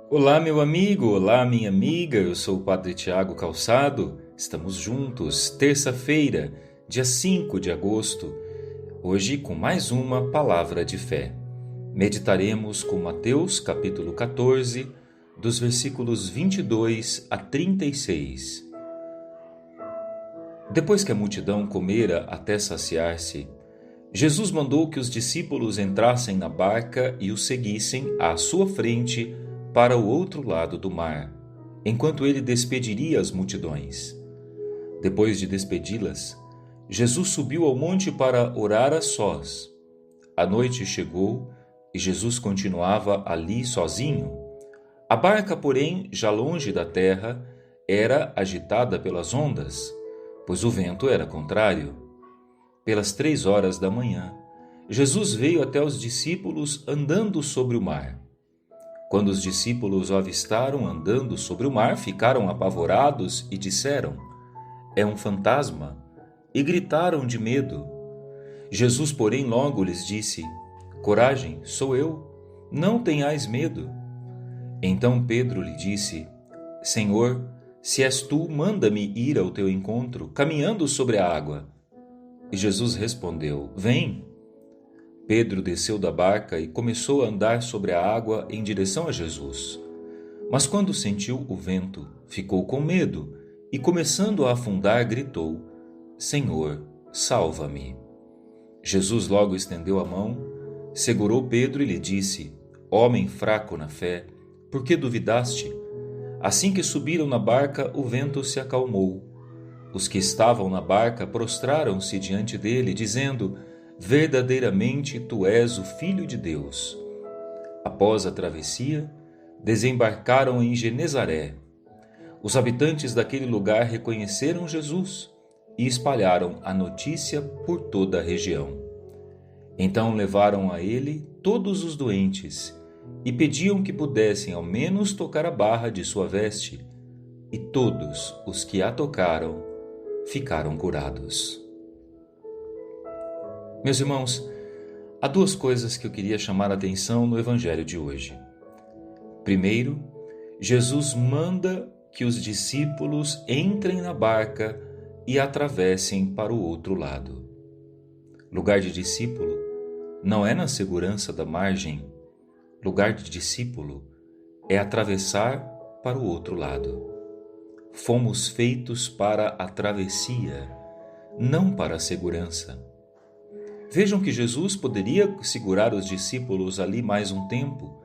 Olá, meu amigo, olá, minha amiga. Eu sou o Padre Tiago Calçado. Estamos juntos, terça-feira, dia 5 de agosto, hoje com mais uma palavra de fé. Meditaremos com Mateus, capítulo 14, dos versículos 22 a 36. Depois que a multidão comera até saciar-se, Jesus mandou que os discípulos entrassem na barca e o seguissem à sua frente para o outro lado do mar, enquanto ele despediria as multidões. Depois de despedi-las, Jesus subiu ao monte para orar a sós. A noite chegou e Jesus continuava ali sozinho. A barca, porém, já longe da terra, era agitada pelas ondas, pois o vento era contrário. Pelas 3 horas da manhã, Jesus veio até os discípulos andando sobre o mar. Quando os discípulos o avistaram andando sobre o mar, ficaram apavorados e disseram: "É um fantasma!" e gritaram de medo. Jesus, porém, logo lhes disse: "Coragem, sou eu, não tenhais medo." Então Pedro lhe disse: "Senhor, se és tu, manda-me ir ao teu encontro, caminhando sobre a água." E Jesus respondeu: "Vem." Pedro desceu da barca e começou a andar sobre a água em direção a Jesus. Mas quando sentiu o vento, ficou com medo e, começando a afundar, gritou: "Senhor, salva-me." Jesus logo estendeu a mão, segurou Pedro e lhe disse: "Homem fraco na fé, por que duvidaste?" Assim que subiram na barca, o vento se acalmou. Os que estavam na barca prostraram-se diante dele, dizendo: "Verdadeiramente tu és o Filho de Deus." Após a travessia, desembarcaram em Genezaré. Os habitantes daquele lugar reconheceram Jesus e espalharam a notícia por toda a região. Então levaram a ele todos os doentes e pediam que pudessem ao menos tocar a barra de sua veste, e todos os que a tocaram ficaram curados. Meus irmãos, há duas coisas que eu queria chamar a atenção no Evangelho de hoje. Primeiro, Jesus manda que os discípulos entrem na barca e atravessem para o outro lado. Lugar de discípulo não é na segurança da margem. Lugar de discípulo é atravessar para o outro lado. Fomos feitos para a travessia, não para a segurança. Vejam que Jesus poderia segurar os discípulos ali mais um tempo,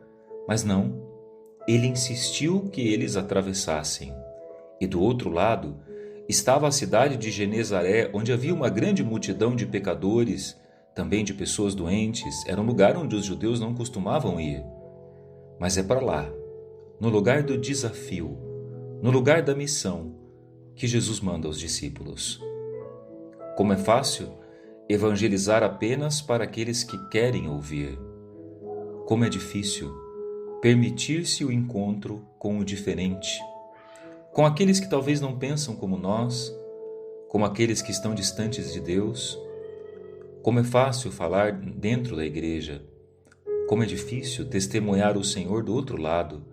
mas não. Ele insistiu que eles atravessassem. E do outro lado estava a cidade de Genezaré, onde havia uma grande multidão de pecadores, também de pessoas doentes. Era um lugar onde os judeus não costumavam ir. Mas é para lá, no lugar do desafio, no lugar da missão, que Jesus manda os discípulos. Como é fácil evangelizar apenas para aqueles que querem ouvir. Como é difícil permitir-se o encontro com o diferente, com aqueles que talvez não pensam como nós, como aqueles que estão distantes de Deus. Como é fácil falar dentro da igreja. Como é difícil testemunhar o Senhor do outro lado,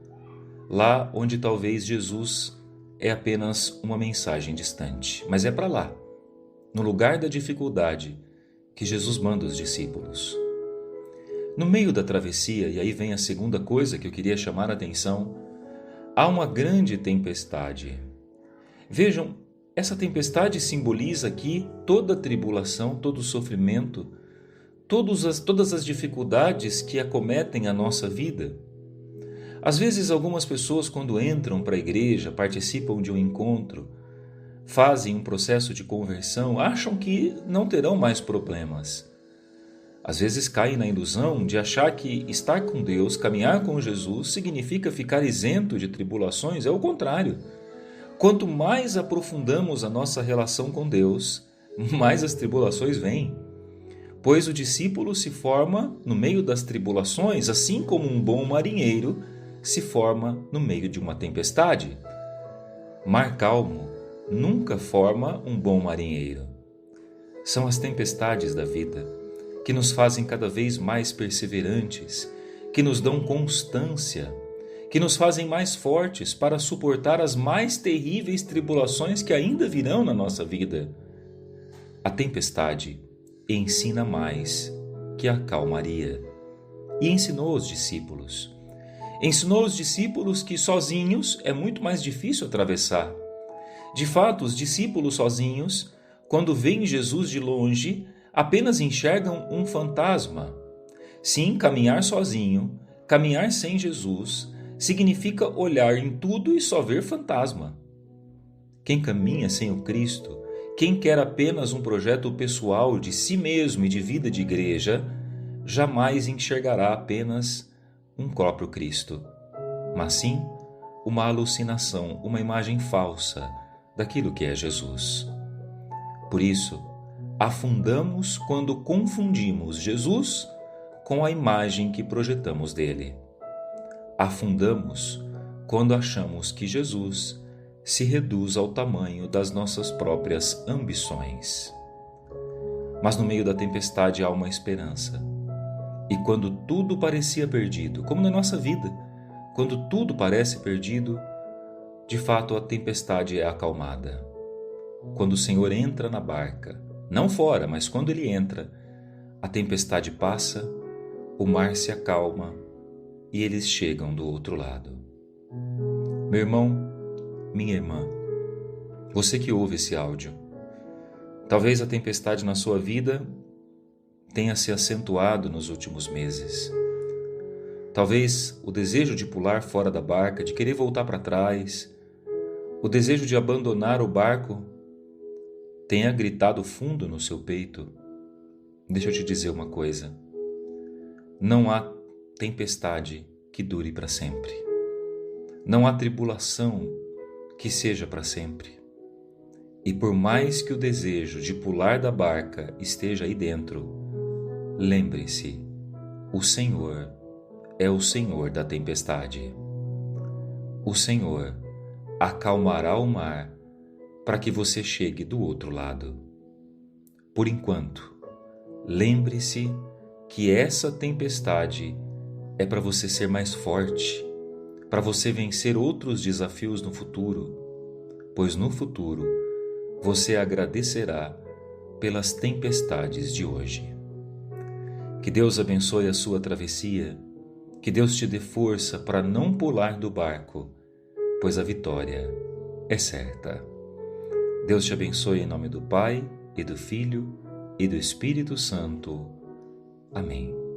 lá onde talvez Jesus é apenas uma mensagem distante. Mas é para lá, no lugar da dificuldade, que Jesus manda os discípulos. No meio da travessia, e aí vem a segunda coisa que eu queria chamar a atenção, há uma grande tempestade. Vejam, essa tempestade simboliza aqui toda a tribulação, todo o sofrimento, todas as dificuldades que acometem a nossa vida. Às vezes, algumas pessoas, quando entram para a igreja, participam de um encontro, fazem um processo de conversão, acham que não terão mais problemas. Às vezes caem na ilusão de achar que estar com Deus, caminhar com Jesus, significa ficar isento de tribulações. É o contrário. Quanto mais aprofundamos a nossa relação com Deus, mais as tribulações vêm. Pois o discípulo se forma no meio das tribulações, assim como um bom marinheiro se forma no meio de uma tempestade. Mar calmo nunca forma um bom marinheiro. São as tempestades da vida que nos fazem cada vez mais perseverantes, que nos dão constância, que nos fazem mais fortes para suportar as mais terríveis tribulações que ainda virão na nossa vida. A tempestade ensina mais que a calmaria. E ensinou os discípulos. Ensinou os discípulos que sozinhos é muito mais difícil atravessar. De fato, os discípulos sozinhos, quando veem Jesus de longe, apenas enxergam um fantasma. Sim, caminhar sozinho, caminhar sem Jesus, significa olhar em tudo e só ver fantasma. Quem caminha sem o Cristo, quem quer apenas um projeto pessoal de si mesmo e de vida de igreja, jamais enxergará apenas um próprio Cristo, mas sim uma alucinação, uma imagem falsa daquilo que é Jesus. Por isso, afundamos quando confundimos Jesus com a imagem que projetamos dele. Afundamos quando achamos que Jesus se reduz ao tamanho das nossas próprias ambições. Mas no meio da tempestade há uma esperança. E quando tudo parecia perdido, como na nossa vida, quando tudo parece perdido, de fato a tempestade é acalmada. Quando o Senhor entra na barca, não fora, mas quando Ele entra, a tempestade passa, o mar se acalma e eles chegam do outro lado. Meu irmão, minha irmã, você que ouve esse áudio, talvez a tempestade na sua vida tenha se acentuado nos últimos meses. Talvez o desejo de pular fora da barca, de querer voltar para trás, o desejo de abandonar o barco tenha gritado fundo no seu peito. Deixa eu te dizer uma coisa: não há tempestade que dure para sempre. Não há tribulação que seja para sempre. E por mais que o desejo de pular da barca esteja aí dentro, lembre-se, o Senhor é o Senhor da tempestade. O Senhor acalmará o mar para que você chegue do outro lado. Por enquanto, lembre-se que essa tempestade é para você ser mais forte, para você vencer outros desafios no futuro, pois no futuro você agradecerá pelas tempestades de hoje. Que Deus abençoe a sua travessia, que Deus te dê força para não pular do barco, pois a vitória é certa. Deus te abençoe em nome do Pai, e do Filho, e do Espírito Santo. Amém.